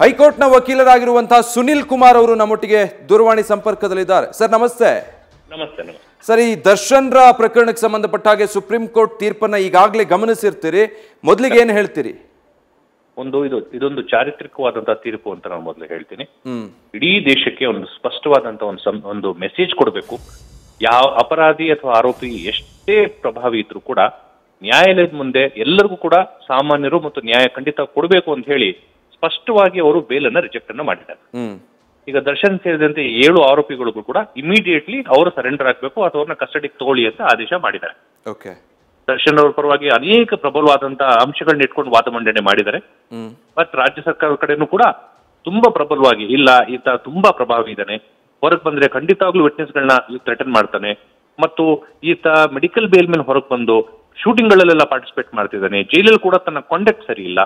ಹೈಕೋರ್ಟ್ನ ವಕೀಲರಾಗಿರುವಂತಹ ಸುನಿಲ್ ಕುಮಾರ್ ಅವರು ನಮ್ಮೊಟ್ಟಿಗೆ ದೂರವಾಣಿ ಸಂಪರ್ಕದಲ್ಲಿದ್ದಾರೆ. ಸರ್ ನಮಸ್ತೆ. ನಮಸ್ತೆ. ಸರ್, ಈ ದರ್ಶನ್ರ ಪ್ರಕರಣಕ್ಕೆ ಸಂಬಂಧಪಟ್ಟ ಹಾಗೆ ಸುಪ್ರೀಂ ಕೋರ್ಟ್ ತೀರ್ಪನ್ನ ಈಗಾಗಲೇ ಗಮನಿಸಿರ್ತೀರಿ. ಮೊದಲಿಗೆ ಏನು ಹೇಳ್ತೀರಿ? ಇದೊಂದು ಚಾರಿತ್ರಿಕವಾದಂತಹ ತೀರ್ಪು ಅಂತ ನಾನು ಮೊದಲು ಹೇಳ್ತೀನಿ. ಇಡೀ ದೇಶಕ್ಕೆ ಒಂದು ಸ್ಪಷ್ಟವಾದಂತಹ ಒಂದು ಮೆಸೇಜ್ ಕೊಡಬೇಕು. ಯಾವ ಅಪರಾಧಿ ಅಥವಾ ಆರೋಪಿ ಎಷ್ಟೇ ಪ್ರಭಾವಿ ಇದ್ರೂ ಕೂಡ ನ್ಯಾಯಾಲಯದ ಮುಂದೆ ಎಲ್ಲರಿಗೂ ಕೂಡ ಸಾಮಾನ್ಯರು ಮತ್ತು ನ್ಯಾಯ ಖಂಡಿತ ಕೊಡಬೇಕು ಅಂತ ಹೇಳಿ ಸ್ಪಷ್ಟವಾಗಿ ಅವರು ಬೇಲನ್ನ ರಿಜೆಕ್ಟ್ ಅನ್ನ ಮಾಡಿದ್ದಾರೆ. ಈಗ ದರ್ಶನ್ ಸೇರಿದಂತೆ 7 ಆರೋಪಿಗಳಿಗೂ ಕೂಡ ಇಮಿಡಿಯೇಟ್ಲಿ ಅವರು ಸರೆಂಡರ್ ಆಗಬೇಕು ಅಥವಾ ಅವ್ರನ್ನ ಕಸ್ಟಡಿಗೆ ತಗೊಳ್ಳಿ ಅಂತ ಆದೇಶ ಮಾಡಿದ್ದಾರೆ. ದರ್ಶನ್ ಅವರ ಪರವಾಗಿ ಅನೇಕ ಪ್ರಬಲವಾದಂತಹ ಅಂಶಗಳನ್ನ ಇಟ್ಕೊಂಡು ವಾದ ಮಂಡನೆ ಮಾಡಿದ್ದಾರೆ. ಮತ್ತೆ ರಾಜ್ಯ ಸರ್ಕಾರದ ಕಡೆನೂ ಕೂಡ ತುಂಬಾ ಪ್ರಬಲವಾಗಿ ಇಲ್ಲ, ಈತ ತುಂಬಾ ಪ್ರಭಾವಿ ಇದ್ದಾನೆ, ಹೊರಗೆ ಬಂದ್ರೆ ಖಂಡಿತವಾಗ್ಲೂ ವಿಟ್ನೆಸ್ಗಳನ್ನ ಥ್ರೆಟನ್ ಮಾಡ್ತಾನೆ, ಮತ್ತು ಈತ ಮೆಡಿಕಲ್ ಬೇಲ್ ಮೇಲೆ ಹೊರಗೆ ಬಂದು ಶೂಟಿಂಗ್ ಗಳಲ್ಲೆಲ್ಲ ಪಾರ್ಟಿಸಿಪೇಟ್ ಮಾಡ್ತಿದ್ದಾನೆ, ಜೈಲಲ್ಲಿ ಕೂಡ ತನ್ನ ಕಾಂಡಕ್ಟ್ ಸರಿ ಇಲ್ಲ,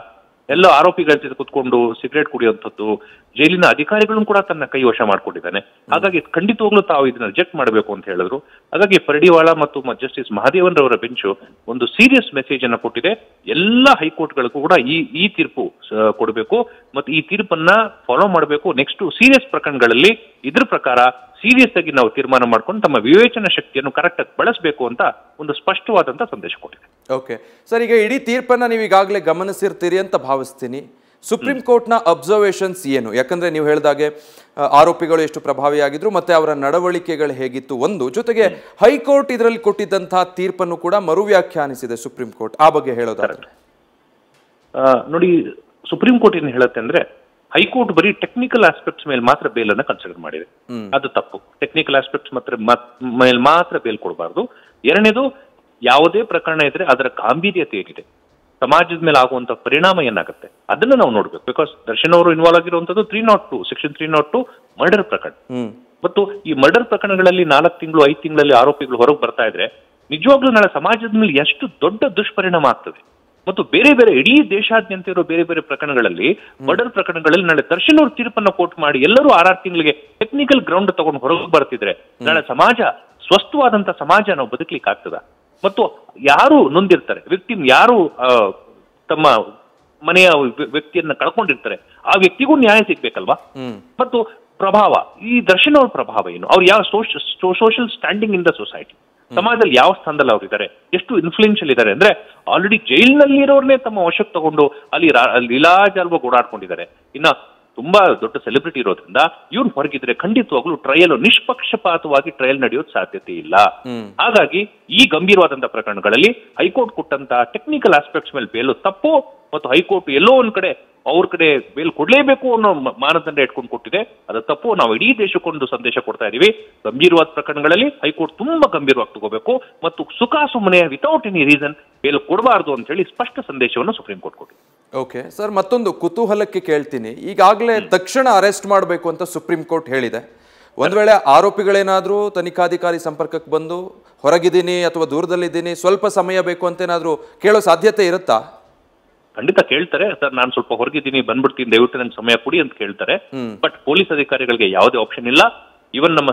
ಎಲ್ಲ ಆರೋಪಿಗಳ ಜೊತೆ ಕುತ್ಕೊಂಡು ಸಿಗರೇಟ್ ಕುಡಿಯುವಂಥದ್ದು, ಜೈಲಿನ ಅಧಿಕಾರಿಗಳನ್ನು ಕೂಡ ತನ್ನ ಕೈ ವಶ ಮಾಡ್ಕೊಂಡಿದ್ದಾನೆ. ಹಾಗಾಗಿ ಖಂಡಿತವಾಗ್ಲೂ ತಾವು ಇದನ್ನ ರಿಜೆಕ್ಟ್ ಮಾಡಬೇಕು ಅಂತ ಹೇಳಿದ್ರು. ಹಾಗಾಗಿ ಪರಿಡಿವಾಳ ಮತ್ತು ಜಸ್ಟಿಸ್ ಮಹಾದೇವನ್ ರವರ ಬೆಂಚು ಒಂದು ಸೀರಿಯಸ್ ಮೆಸೇಜ್ ಅನ್ನ ಕೊಟ್ಟಿದೆ. ಎಲ್ಲ ಹೈಕೋರ್ಟ್ಗಳಿಗೂ ಕೂಡ ಈ ತೀರ್ಪು ಕೊಡಬೇಕು ಮತ್ತು ಈ ತೀರ್ಪನ್ನ ಫಾಲೋ ಮಾಡಬೇಕು. ನೆಕ್ಸ್ಟ್ ಸೀರಿಯಸ್ ಪ್ರಕರಣಗಳಲ್ಲಿ ಇದ್ರ ಪ್ರಕಾರ ಸೀರಿಯಸ್ ಆಗಿ ನಾವು ತೀರ್ಮಾನ ಮಾಡ್ಕೊಂಡು ತಮ್ಮ ವಿವೇಚನಾ ಶಕ್ತಿಯನ್ನು ಕರೆಕ್ಟ್ ಆಗಿ ಬಳಸಬೇಕು ಅಂತ ಒಂದು ಸ್ಪಷ್ಟವಾದಂತ ಸಂದೇಶ ಕೊಟ್ಟಿದೆ. ಓಕೆ ಸರ್, ಈಗ ಇಡೀ ತೀರ್ಪನ್ನ ನೀವು ಈಗಾಗಲೇ ಗಮನಿಸಿರ್ತೀರಿ ಅಂತ ಭಾವಿಸ್ತೀನಿ. ಸುಪ್ರೀಂ ಕೋರ್ಟ್ನ ಅಬ್ಸರ್ವೇಷನ್ಸ್ ಏನು? ಯಾಕಂದ್ರೆ ನೀವು ಹೇಳಿದಾಗೆ ಆರೋಪಿಗಳು ಎಷ್ಟು ಪ್ರಭಾವಿಯಾಗಿದ್ರು ಮತ್ತೆ ಅವರ ನಡವಳಿಕೆಗಳು ಹೇಗಿತ್ತು ಒಂದು, ಜೊತೆಗೆ ಹೈಕೋರ್ಟ್ ಇದರಲ್ಲಿ ಕೊಟ್ಟಿದ್ದಂತಹ ತೀರ್ಪನ್ನು ಕೂಡ ಮರು ವ್ಯಾಖ್ಯಾನಿಸಿದೆ ಸುಪ್ರೀಂ ಕೋರ್ಟ್. ಆ ಬಗ್ಗೆ ಹೇಳೋದಾದ್ರೆ ನೋಡಿ, ಸುಪ್ರೀಂ ಕೋರ್ಟ್ ಏನ್ ಹೇಳುತ್ತೆ ಅಂದ್ರೆ ಹೈಕೋರ್ಟ್ ಬರೀ ಟೆಕ್ನಿಕಲ್ ಆಸ್ಪೆಕ್ಟ್ಸ್ ಮೇಲೆ ಮಾತ್ರ ಬೇಲ್ ಅನ್ನ ಕನ್ಸಿಡರ್ ಮಾಡಿದೆ. ಅದು ತಪ್ಪು. ಟೆಕ್ನಿಕಲ್ ಆಸ್ಪೆಕ್ಟ್ಸ್ ಮೇಲೆ ಮಾತ್ರ ಬೇಲ್ ಕೊಡಬಾರ್ದು. ಎರಡನೇದು, ಯಾವುದೇ ಪ್ರಕರಣ ಇದ್ರೆ ಅದರ ಗಾಂಭೀರ್ಯತೆ ಏನಿದೆ, ಸಮಾಜದ ಮೇಲೆ ಆಗುವಂತ ಪರಿಣಾಮ ಏನಾಗುತ್ತೆ ಅದನ್ನ ನಾವು ನೋಡ್ಬೇಕು. ಬಿಕಾಸ್ ದರ್ಶನ್ ಅವರು ಇನ್ವಾಲ್ವ್ ಆಗಿರುವಂತದ್ದು 302 ಸೆಕ್ಷನ್ 302 ಮರ್ಡರ್ ಪ್ರಕರಣ. ಮತ್ತು ಈ ಮರ್ಡರ್ ಪ್ರಕರಣಗಳಲ್ಲಿ 4 ತಿಂಗಳು 5 ತಿಂಗಳಲ್ಲಿ ಆರೋಪಿಗಳು ಹೊರಗೆ ಬರ್ತಾ ಇದ್ರೆ ನಿಜವಾಗ್ಲೂ ನಾಳೆ ಸಮಾಜದ ಮೇಲೆ ಎಷ್ಟು ದೊಡ್ಡ ದುಷ್ಪರಿಣಾಮ ಆಗ್ತದೆ. ಮತ್ತು ಬೇರೆ ಬೇರೆ ಇಡೀ ದೇಶಾದ್ಯಂತ ಇರೋ ಬೇರೆ ಬೇರೆ ಪ್ರಕರಣಗಳಲ್ಲಿ, ಮರ್ಡರ್ ಪ್ರಕರಣಗಳಲ್ಲಿ ನಾಳೆ ದರ್ಶನ್ ಅವರು ತೀರ್ಪನ್ನ ಕೋರ್ಟ್ ಮಾಡಿ ಎಲ್ಲರೂ 6 ತಿಂಗಳಿಗೆ ಟೆಕ್ನಿಕಲ್ ಗ್ರೌಂಡ್ ತಗೊಂಡು ಹೊರಗೆ ಬರ್ತಿದ್ರೆ ನಾಳೆ ಸಮಾಜ ಸ್ವಸ್ಥವಾದಂತ ಸಮಾಜ ನಾವು ಬದುಕಲಿಕ್ಕೆ ಆಗ್ತದ? ಮತ್ತು ಯಾರು ನೊಂದಿರ್ತಾರೆ, ವಿಕ್ಟಿಮ್ ಯಾರು ತಮ್ಮ ಮನೆಯ ವ್ಯಕ್ತಿಯನ್ನ ಕಳ್ಕೊಂಡಿರ್ತಾರೆ ಆ ವ್ಯಕ್ತಿಗೂ ನ್ಯಾಯ ಸಿಗ್ಬೇಕಲ್ವಾ? ಮತ್ತು ಪ್ರಭಾವ, ಈ ದರ್ಶನ್ ಅವ್ರ ಪ್ರಭಾವ ಏನು, ಅವ್ರು ಯಾವ social standing in the society, ಸಮಾಜದಲ್ಲಿ ಯಾವ ಸ್ಥಾನದಲ್ಲಿ ಅವ್ರು ಇದ್ದಾರೆ, ಎಷ್ಟು ಇನ್ಫ್ಲೂಯೆನ್ಷಿಯಲ್ ಇದ್ದಾರೆ ಅಂದ್ರೆ ಆಲ್ರೆಡಿ ಜೈಲಿನಲ್ಲಿ ಇರೋರ್ನೇ ತಮ್ಮ ವಶಕ್ಕೆ ತಗೊಂಡು ಅಲ್ಲಿ ಲೀಲಾಜಾಲವಾಗಿ ಓಡಾಡ್ಕೊಂಡಿದ್ದಾರೆ. ಇನ್ನ ತುಂಬಾ ದೊಡ್ಡ ಸೆಲೆಬ್ರಿಟಿ ಇರೋದ್ರಿಂದ ಇವ್ರು ಹೊರಗಿದ್ರೆ ಖಂಡಿತವಾಗ್ಲೂ ಟ್ರಯಲ್ ನಿಷ್ಪಕ್ಷಪಾತವಾಗಿ ಟ್ರಯಲ್ ನಡೆಯೋದು ಸಾಧ್ಯತೆ ಇಲ್ಲ. ಹಾಗಾಗಿ ಈ ಗಂಭೀರವಾದಂತಹ ಪ್ರಕರಣಗಳಲ್ಲಿ ಹೈಕೋರ್ಟ್ ಕೊಟ್ಟಂತಹ ಟೆಕ್ನಿಕಲ್ ಆಸ್ಪೆಕ್ಟ್ಸ್ ಮೇಲೆ ಬೇಲು ತಪ್ಪು, ಮತ್ತು ಹೈಕೋರ್ಟ್ ಎಲ್ಲೋ ಒಂದ್ ಕಡೆ ಅವ್ರ ಕಡೆ ಬೇಲ್ ಕೊಡ್ಲೇಬೇಕು ಅನ್ನೋ ಮಾನದಂಡ ಇಟ್ಕೊಂಡು ಕೊಟ್ಟಿದೆ, ಅದು ತಪ್ಪು. ನಾವು ಇಡೀ ದೇಶಕ್ಕೊಂದು ಸಂದೇಶ ಕೊಡ್ತಾ ಇದೀವಿ. ಗಂಭೀರವಾದ ಪ್ರಕರಣಗಳಲ್ಲಿ ಹೈಕೋರ್ಟ್ ತುಂಬಾ ಗಂಭೀರವಾಗಿ ತಗೋಬೇಕು ಮತ್ತು ಸುಮ್ಮನೆ ವಿತೌಟ್ ಎನಿ ರೀಸನ್ ಬೇಲ್ ಕೊಡಬಾರ್ದು ಅಂತ ಹೇಳಿ ಸ್ಪಷ್ಟ ಸಂದೇಶವನ್ನು ಸುಪ್ರೀಂ ಕೋರ್ಟ್ ಕೊಟ್ಟಿದೆ. ಓಕೆ ಸರ್, ಮತ್ತೊಂದು ಕುತೂಹಲಕ್ಕೆ ಕೇಳ್ತೀನಿ. ಈಗಾಗಲೇ ತಕ್ಷಣ ಅರೆಸ್ಟ್ ಮಾಡಬೇಕು ಅಂತ ಸುಪ್ರೀಂ ಕೋರ್ಟ್ ಹೇಳಿದೆ. ಒಂದ್ ವೇಳೆ ಆರೋಪಿಗಳೇನಾದ್ರೂ ತನಿಖಾಧಿಕಾರಿ ಸಂಪರ್ಕಕ್ಕೆ ಬಂದು ಹೊರಗಿದ್ದೀನಿ ಅಥವಾ ದೂರದಲ್ಲಿದ್ದೀನಿ, ಸ್ವಲ್ಪ ಸಮಯ ಬೇಕು ಅಂತೇನಾದ್ರೂ ಕೇಳೋ ಸಾಧ್ಯತೆ ಇರುತ್ತಾ? ಖಂಡಿತ ಕೇಳ್ತಾರೆ. ಸರ್, ನಾನು ಸ್ವಲ್ಪ ಹೊರಗಿದ್ದೀನಿ, ಬಂದ್ಬಿಡ್ತೀನಿ, ದಯವಿಟ್ಟು ನನ್ಗೆ ಸಮಯ ಕೊಡಿ ಅಂತ ಕೇಳ್ತಾರೆ. ಬಟ್ ಪೊಲೀಸ್ ಅಧಿಕಾರಿಗಳಿಗೆ ಯಾವುದೇ ಆಪ್ಷನ್ ಇಲ್ಲ. ಇವನ್ ನಮ್ಮ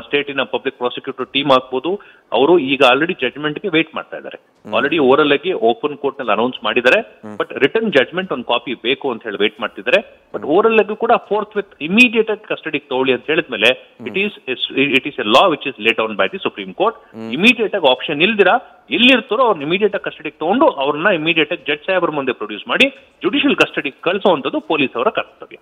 ಸ್ಟೇಟಿನ ಪಬ್ಲಿಕ್ ಪ್ರಾಸಿಕ್ಯೂಟರ್ ಟೀಮ್ ಆಗ್ಬೋದು, ಅವರು ಈಗ ಆಲ್ರೆಡಿ ಜಡ್ಜ್ಮೆಂಟ್ಗೆ ವೇಟ್ ಮಾಡ್ತಾ ಇದ್ದಾರೆ. ಆಲ್ರೆಡಿ ಓರಲ್ ಆಗಿ ಓಪನ್ ಕೋರ್ಟ್ ನಲ್ಲಿ ಅನೌನ್ಸ್ ಮಾಡಿದ್ದಾರೆ. ಬಟ್ ರಿಟರ್ನ್ ಜಡ್ಜ್ಮೆಂಟ್ ಒಂದು ಕಾಪಿ ಬೇಕು ಅಂತ ಹೇಳಿ ವೇಟ್ ಮಾಡ್ತಿದ್ದಾರೆ. ಬಟ್ ಓರಲ್ ಆಗಿ ಕೂಡ ಫೋರ್ತ್ ವಿತ್ ಇಮಿಡಿಯೇಟ್ ಆಗಿ ಕಸ್ಟಡಿಗೆ ತಗೊಳ್ಳಿ ಅಂತ ಹೇಳಿದ್ಮೇಲೆ it is a law which is late down by the supreme court. Immediate ಆಗಿ ಆಪ್ಷನ್ ಇಲ್ದಿರಾ ಎಲ್ಲಿರ್ತಾರೋ ಅವ್ರನ್ನ ಇಮಿಡಿಯೇಟ್ ಆಗಿ ಕಸ್ಟಡಿಗೆ ತಗೊಂಡು ಅವ್ರನ್ನ ಇಮಿಡಿಯೇಟ್ ಆಗಿ ಜಡ್ಜ್ ಸಾಹೇಬ್ರ ಮುಂದೆ ಪ್ರೊಡ್ಯೂಸ್ ಮಾಡಿ ಜುಡಿಷಿಯಲ್ ಕಸ್ಟಡಿಗೆ ಕಳಿಸುವಂತದ್ದು ಪೊಲೀಸ್ ಅವರ ಕರ್ತವ್ಯ.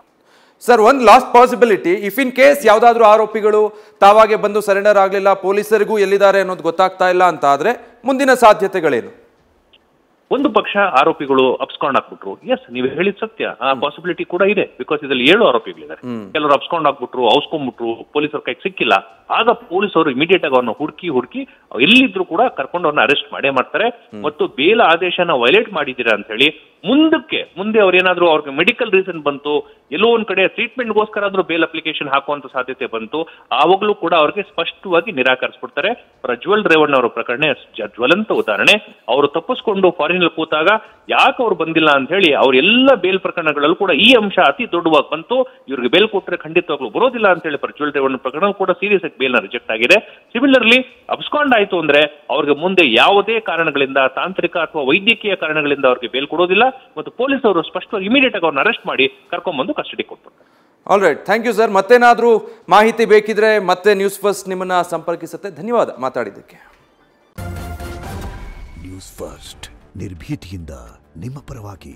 ಸರ್, ಒಂದು last possibility, if in case ಯಾವ್ದಾದ್ರು ಆರೋಪಿಗಳು ತಾವಾಗೆ ಬಂದು ಸರೆಂಡರ್ ಆಗಲಿಲ್ಲ, ಪೊಲೀಸರಿಗೂ ಎಲ್ಲಿದ್ದಾರೆ ಅನ್ನೋದು ಗೊತ್ತಾಗ್ತಾ ಇಲ್ಲ ಅಂತ ಆದ್ರೆ ಮುಂದಿನ ಸಾಧ್ಯತೆಗಳೇನು? ಒಂದು ಪಕ್ಷ ಆರೋಪಿಗಳು ಅಬ್ಸ್ಕಾಂಡ್ ಹಾಕ್ಬಿಟ್ರು, ಎಸ್ ನೀವು ಹೇಳಿದ ಸತ್ಯ, ಆ ಪಾಸಿಬಿಲಿಟಿ ಕೂಡ ಇದೆ. ಬಿಕಾಸ್ ಇದರಲ್ಲಿ 7 ಆರೋಪಿಗಳಿದ್ದಾರೆ. ಕೆಲವರು ಅಬ್ಸ್ಕಾಂಡ್ ಹಾಕ್ಬಿಟ್ರು, ಔಸ್ಕೊಂಡ್ಬಿಟ್ರು, ಪೊಲೀಸರ ಕೈಗೆ ಸಿಕ್ಕಿಲ್ಲ. ಆಗ ಪೊಲೀಸರು ಇಮಿಡಿಯೇಟ್ ಆಗಿ ಅವ್ರನ್ನ ಹುಡುಕಿ ಎಲ್ಲಿದ್ರು ಕೂಡ ಕರ್ಕೊಂಡು ಅವ್ರನ್ನ ಅರೆಸ್ಟ್ ಮಾಡೇ ಮಾಡ್ತಾರೆ. ಮತ್ತು ಬೇಲ ಆದೇಶನ ವೈಲೇಟ್ ಮಾಡಿದ್ದೀರಾ ಅಂತ ಹೇಳಿ ಮುಂದೆ ಅವ್ರೇನಾದ್ರೂ ಅವ್ರಿಗೆ ಮೆಡಿಕಲ್ ರೀಸನ್ ಬಂತು, ಎಲ್ಲೋ ಒಂದ್ ಕಡೆ ಟ್ರೀಟ್ಮೆಂಟ್ಗೋಸ್ಕರ ಆದ್ರೂ ಬೇಲ್ ಅಪ್ಲಿಕೇಶನ್ ಹಾಕುವಂತ ಸಾಧ್ಯತೆ ಬಂತು, ಆವಾಗಲೂ ಕೂಡ ಅವ್ರಿಗೆ ಸ್ಪಷ್ಟವಾಗಿ ನಿರಾಕರಿಸ್ಬಿಡ್ತಾರೆ. ಪ್ರಜ್ವಲ್ ರೇವಣ್ಣ ಅವರ ಪ್ರಕರಣ ಜ್ವಲಂತ ಉದಾಹರಣೆ. ಅವರು ತಪ್ಪಿಸ್ಕೊಂಡು ಫಾರಿನ್ ಜಾಮೀನಲ್ಲಿ ಕೂತಾಗ ಯಾಕೆ ಅವ್ರು ಬಂದಿಲ್ಲ ಅಂತ ಹೇಳಿ ಅವರೆಲ್ಲ ಬೇಲ್ ಪ್ರಕರಣಗಳಲ್ಲೂ ಕೂಡ ಈ ಅಂಶ ಅತಿ ದೊಡ್ಡವಾಗಿ ಬಂತು. ಇವ್ರಿಗೆ ಬೇಲ್ ಕೊಟ್ಟರೆ ಖಂಡಿತವಾಗ್ಲೂ ಬರೋದಿಲ್ಲ ಅಂತ ಹೇಳಿ ಪರ್ಚುವಲ್ ರೇವಣ್ಣ ಪ್ರಕರಣ ಕೂಡ ಸೀರಿಯಸ್ ಆಗಿ ಬೇಲ್ನ ರಿಜೆಕ್ಟ್ ಆಗಿದೆ. ಸಿಮಿಲರ್ಲಿ ಅಬ್ಸ್ಕಾಂಡ್ ಆಯ್ತು ಅಂದ್ರೆ ಅವ್ರಿಗೆ ಮುಂದೆ ಯಾವುದೇ ಕಾರಣಗಳಿಂದ, ತಾಂತ್ರಿಕ ಅಥವಾ ವೈದ್ಯಕೀಯ ಕಾರಣಗಳಿಂದ ಅವ್ರಿಗೆ ಬೇಲ್ ಕೊಡೋದಿಲ್ಲ ಮತ್ತು ಪೊಲೀಸ್ ಅವರು ಸ್ಪಷ್ಟವಾಗಿ ಇಮಿಡಿಯೇಟ್ ಆಗಿ ಅವ್ರನ್ನ ಅರೆಸ್ಟ್ ಮಾಡಿ ಕರ್ಕೊಂಡ್ಬಂದು ಕಸ್ಟಡಿ ಕೊಡ್ತಾರೆ. All right, thank you sir. ಮತ್ತೇನಾದರೂ ಮಾಹಿತಿ ಬೇಕಿದ್ರೆ ಮತ್ತೆ ನ್ಯೂಸ್ ಫಸ್ಟ್ ನಿಮ್ಮನ್ನ ಸಂಪರ್ಕಿಸುತ್ತೆ. ಧನ್ಯವಾದ ಮಾತಾಡಿದ್ದಕ್ಕೆ. ನ್ಯೂಸ್ ಫಸ್ಟ್ ನಿರ್ಭೀತಿಯಿಂದ ನಿಮ್ಮ ಪರವಾಗಿ.